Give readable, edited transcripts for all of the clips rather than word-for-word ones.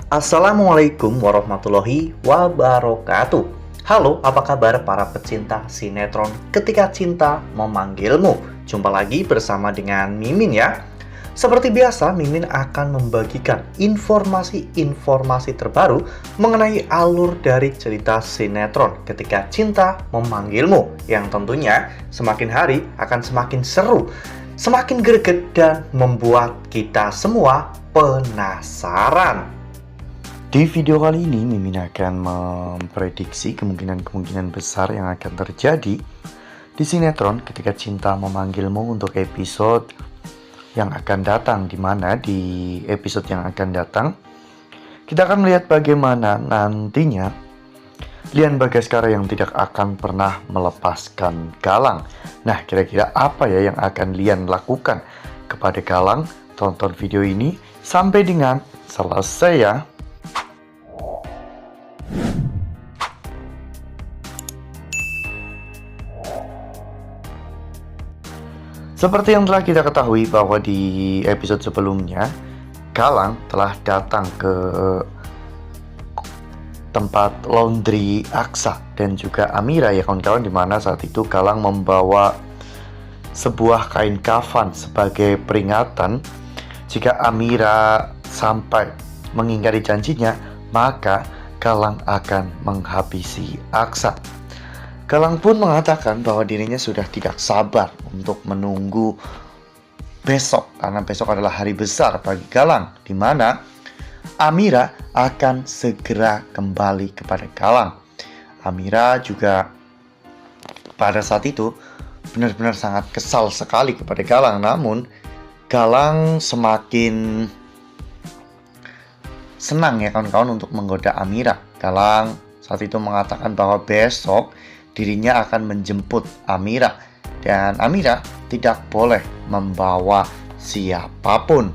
Assalamualaikum warahmatullahi wabarakatuh. Halo, apa kabar para pecinta sinetron Ketika Cinta Memanggilmu? Jumpa lagi bersama dengan Mimin ya. Seperti biasa, Mimin akan membagikan informasi-informasi terbaru mengenai alur dari cerita sinetron Ketika Cinta Memanggilmu, yang tentunya semakin hari akan semakin seru, semakin greget, dan membuat kita semua penasaran. Di video kali ini, Mimin akan memprediksi kemungkinan-kemungkinan besar yang akan terjadi di sinetron Ketika Cinta Memanggilmu untuk episode yang akan datang, di mana di episode yang akan datang kita akan melihat bagaimana nantinya Lian Bagaskara yang tidak akan pernah melepaskan Galang. Nah, kira-kira apa ya yang akan Lian lakukan kepada Galang? Tonton video ini sampai dengan selesai ya. Seperti yang telah kita ketahui bahwa di episode sebelumnya, Galang telah datang ke tempat laundry Aksa dan juga Amira ya kawan-kawan, di mana saat itu Galang membawa sebuah kain kafan sebagai peringatan jika Amira sampai mengingkari janjinya, maka Galang akan menghabisi Aksa. Galang pun mengatakan bahwa dirinya sudah tidak sabar untuk menunggu besok, karena besok adalah hari besar bagi Galang, di mana Amira akan segera kembali kepada Galang. Amira juga pada saat itu benar-benar sangat kesal sekali kepada Galang, namun Galang semakin senang ya kawan-kawan untuk menggoda Amira. Galang saat itu mengatakan bahwa besok dirinya akan menjemput Amira dan Amira tidak boleh membawa siapapun.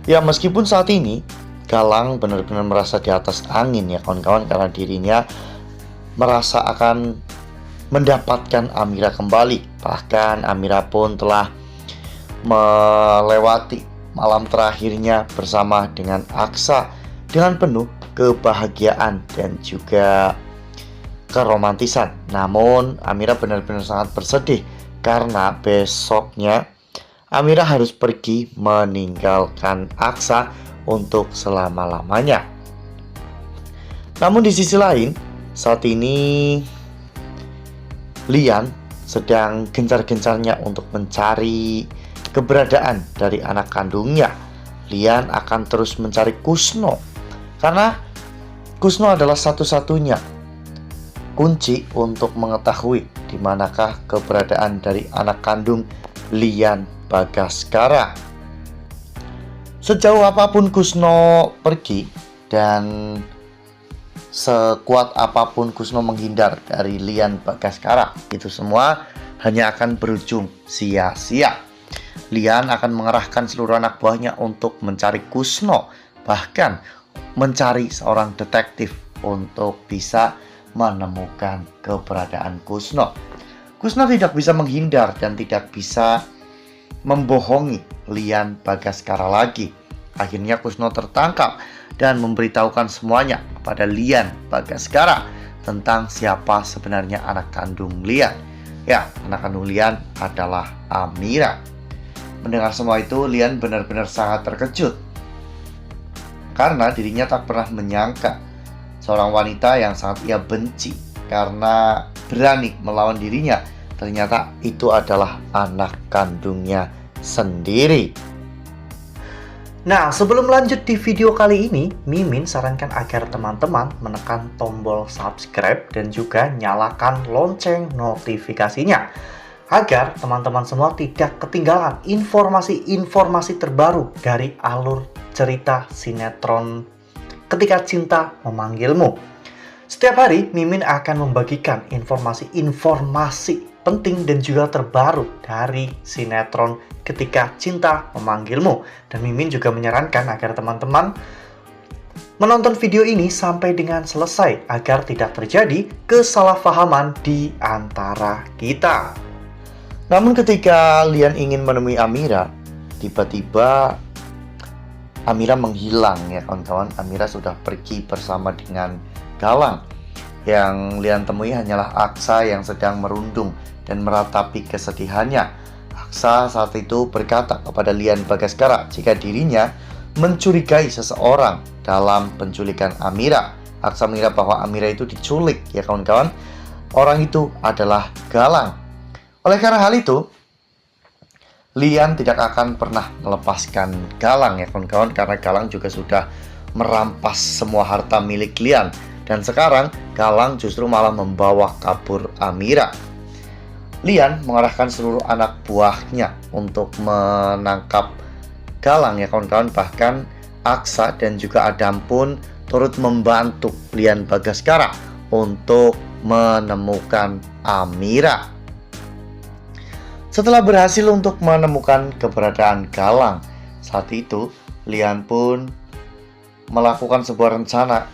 Ya, meskipun saat ini Galang benar-benar merasa di atas angin ya kawan-kawan, karena dirinya merasa akan mendapatkan Amira kembali. Bahkan Amira pun telah melewati malam terakhirnya bersama dengan Aksa dengan penuh kebahagiaan dan juga keromantisan. Namun Amira benar-benar sangat bersedih karena besoknya Amira harus pergi meninggalkan Aksa untuk selama-lamanya. Namun di sisi lain, saat ini Lian sedang gencar-gencarnya untuk mencari keberadaan dari anak kandungnya. Lian akan terus mencari Kusno, karena Kusno adalah satu-satunya kunci untuk mengetahui di manakah keberadaan dari anak kandung Lian Bagaskara. Sejauh apapun Kusno pergi dan sekuat apapun Kusno menghindar dari Lian Bagaskara, itu semua hanya akan berujung sia-sia. Lian akan mengerahkan seluruh anak buahnya untuk mencari Kusno, bahkan mencari seorang detektif untuk bisa menemukan keberadaan Kusno. Kusno tidak bisa menghindar dan tidak bisa membohongi Lian Bagaskara lagi. Akhirnya Kusno tertangkap dan memberitahukan semuanya kepada Lian Bagaskara tentang siapa sebenarnya anak kandung Lian. Ya, anak kandung Lian adalah Amira. Mendengar semua itu, Lian benar-benar sangat terkejut karena dirinya tak pernah menyangka seorang wanita yang sangat ia benci karena berani melawan dirinya, ternyata itu adalah anak kandungnya sendiri. Nah, sebelum lanjut di video kali ini, Mimin sarankan agar teman-teman menekan tombol subscribe dan juga nyalakan lonceng notifikasinya, agar teman-teman semua tidak ketinggalan informasi-informasi terbaru dari alur cerita sinetron Ketika Cinta Memanggilmu. Setiap hari, Mimin akan membagikan informasi-informasi penting dan juga terbaru dari sinetron Ketika Cinta Memanggilmu. Dan Mimin juga menyarankan agar teman-teman menonton video ini sampai dengan selesai agar tidak terjadi kesalahpahaman di antara kita. Namun ketika Lian ingin menemui Amira, tiba-tiba Amira menghilang ya kawan-kawan. Amira sudah pergi bersama dengan Galang. Yang Lian temui hanyalah Aksa yang sedang merundung dan meratapi kesedihannya. Aksa saat itu berkata kepada Lian Bagaskara jika dirinya mencurigai seseorang dalam penculikan Amira. Aksa mengira bahwa Amira itu diculik ya kawan-kawan. Orang itu adalah Galang. Oleh karena hal itu, Lian tidak akan pernah melepaskan Galang ya kawan-kawan, karena Galang juga sudah merampas semua harta milik Lian. Dan sekarang Galang justru malah membawa kabur Amira. Lian mengarahkan seluruh anak buahnya untuk menangkap Galang ya kawan-kawan. Bahkan Aksa dan juga Adam pun turut membantu Lian Bagaskara untuk menemukan Amira. Setelah berhasil untuk menemukan keberadaan Galang, saat itu Lian pun melakukan sebuah rencana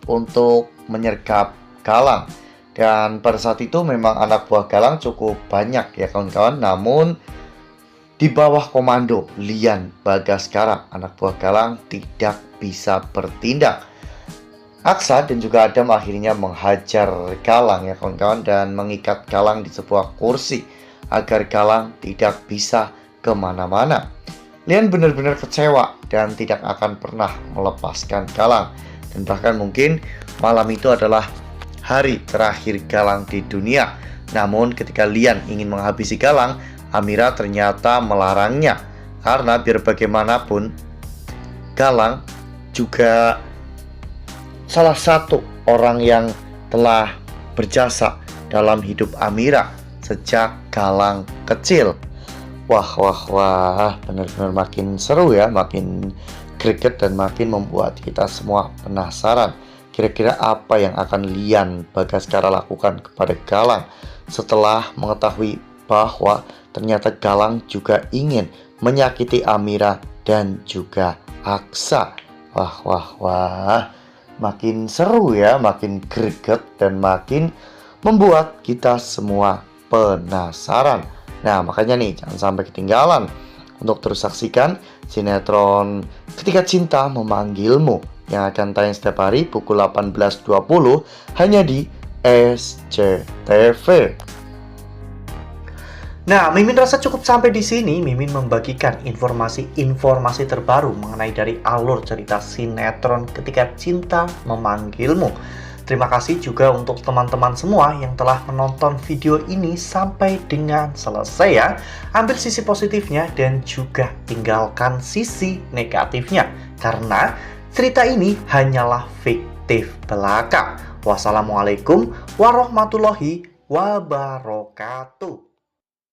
untuk menyergap Galang. Dan pada saat itu memang anak buah Galang cukup banyak ya kawan-kawan. Namun di bawah komando Lian Bagaskara, anak buah Galang tidak bisa bertindak. Aksa dan juga Adam akhirnya menghajar Galang ya kawan-kawan, dan mengikat Galang di sebuah kursi agar Galang tidak bisa kemana-mana. Lian benar-benar kecewa dan tidak akan pernah melepaskan Galang. Dan bahkan mungkin malam itu adalah hari terakhir Galang di dunia. Namun ketika Lian ingin menghabisi Galang, Amira ternyata melarangnya. Karena biar bagaimanapun, Galang juga salah satu orang yang telah berjasa dalam hidup Amira sejak Galang kecil. Wah, benar-benar makin seru ya, makin greget dan makin membuat kita semua penasaran. Kira-kira apa yang akan Lian Bagaskara lakukan kepada Galang setelah mengetahui bahwa ternyata Galang juga ingin menyakiti Amira dan juga Aksa. Wah, makin seru ya, makin greget dan makin membuat kita semua penasaran. Nah, makanya nih jangan sampai ketinggalan untuk terus saksikan sinetron Ketika Cinta Memanggilmu yang akan tayang setiap hari pukul 18.20 hanya di SCTV. Nah, Mimin rasa cukup sampai di sini. Mimin membagikan informasi terbaru mengenai dari alur cerita sinetron Ketika Cinta Memanggilmu. Terima kasih juga untuk teman-teman semua yang telah menonton video ini sampai dengan selesai ya. Ambil sisi positifnya dan juga tinggalkan sisi negatifnya, karena cerita ini hanyalah fiktif belaka. Wassalamualaikum warahmatullahi wabarakatuh.